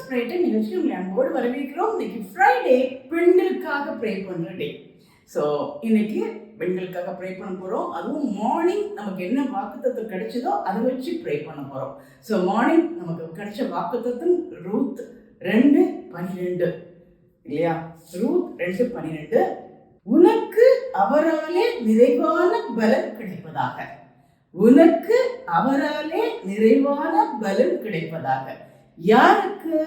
ப்ரேட்டர் நிகழ்ச்சிக்கு உங்களை அன்போடு வரவேற்கிறோம். இன்னைக்கு ஃப்ரைடே, பெண்களுக்காக ப்ரே பண்ணுற டே. ஸோ இன்னைக்கு பெண்களுக்காக ப்ரே பண்ண போகிறோம். அதுவும் மார்னிங் நமக்கு என்ன வாக்குத்தத்தம் கிடைச்சதோ அதை வச்சு ப்ரே பண்ண போகிறோம். ஸோ மார்னிங் நமக்கு கிடைச்ச வாக்குத்தத்தம் ரூத் 2:12 இல்லையா? ரூத் 2:12, உனக்கு அவராலே நிறைவான பலன் கிடைப்பதாக. உனக்கு அவராலே நிறைவான பலன் கிடைப்பதாக. யாருக்கு?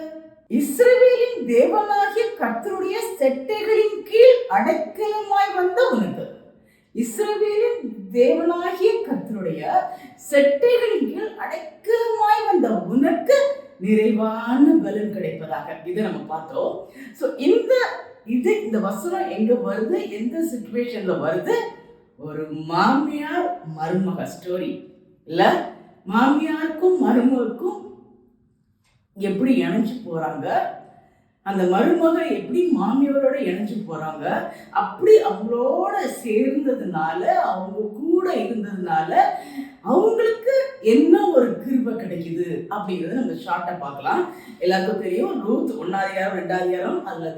இஸ்ரவேலின் தேவனாகிய கர்த்தருடைய செட்டைகளின் கீழ் அடைக்கலமாய் வந்த உனக்கு. இஸ்ரவேலின் தேவனாகிய கர்த்தருடைய செட்டைகளின் கீழ் அடைக்கலமாய் வந்த உனக்கு நிறைவான பலன் கிடைப்பதாக. இதை நம்ம பார்த்தோம். ஸோ இந்த வசனம் எங்க வருது, எந்த சிச்சுவேஷன்ல வருது? ஒரு மாமியார் மருமக ஸ்டோரி இல்ல? மாமியாருக்கும் மருமகளுக்கும் எப்படி இணைஞ்சு போறாங்க, அந்த மருமக எப்படி மாமியாரோட இணைஞ்சு போறாங்க, அப்படி அவங்களோட சேர்ந்ததுனால, அவங்க கூட இருந்ததுனால அவங்களுக்கு என்ன ஒரு கிருபை கிடைக்குது அப்படிங்கிறத நம்ம ஷார்ட்டா பார்க்கலாம். எல்லாருக்கும் தெரியும், ரூத் 1 அதுல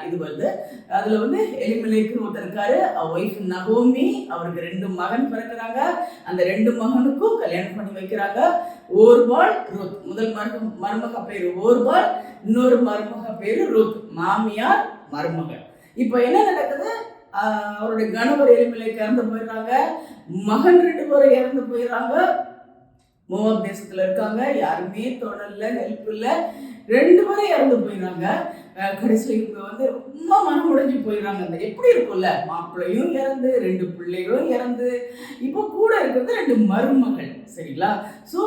இது வருது. அதுல எலிமெலேக்குன்னு ஒருத்தர் இருக்காரு, ஒய்ஃப் நகோமி, அவருக்கு 2 மகன் பிறக்கிறாங்க. அந்த 2 மகனுக்கும் கல்யாணம் பண்ணி வைக்கிறாங்க. ஓர்பால், ரூத். முதல் மருமக பேரு ஓர்பால், இன்னொரு மருமக பேரு ரூத். மாமியார் மருமக. இப்ப என்ன நடக்குது? அவருடைய கணவர் எலிமெலேக்கு இறந்து போயிடுறாங்க. மகன் 2 பேரும் இறந்து போயிடுறாங்க. மோவாப் தேசத்துல இருக்காங்க. யாருமே தொடரல, ஹெல்ப் இல்ல. 2 பேரும் இறந்து போயிடுறாங்க. கடைசியில் இவங்க ரொம்ப மனம் உடைஞ்சு போயிடுறாங்க. எப்படி இருக்கும்ல, மாப்பிள்ளையும் இறந்து, 2 பிள்ளைகளும் இறந்து, இப்போ கூட இருக்கிறது 2 மருமகள். சரிங்களா? ஸோ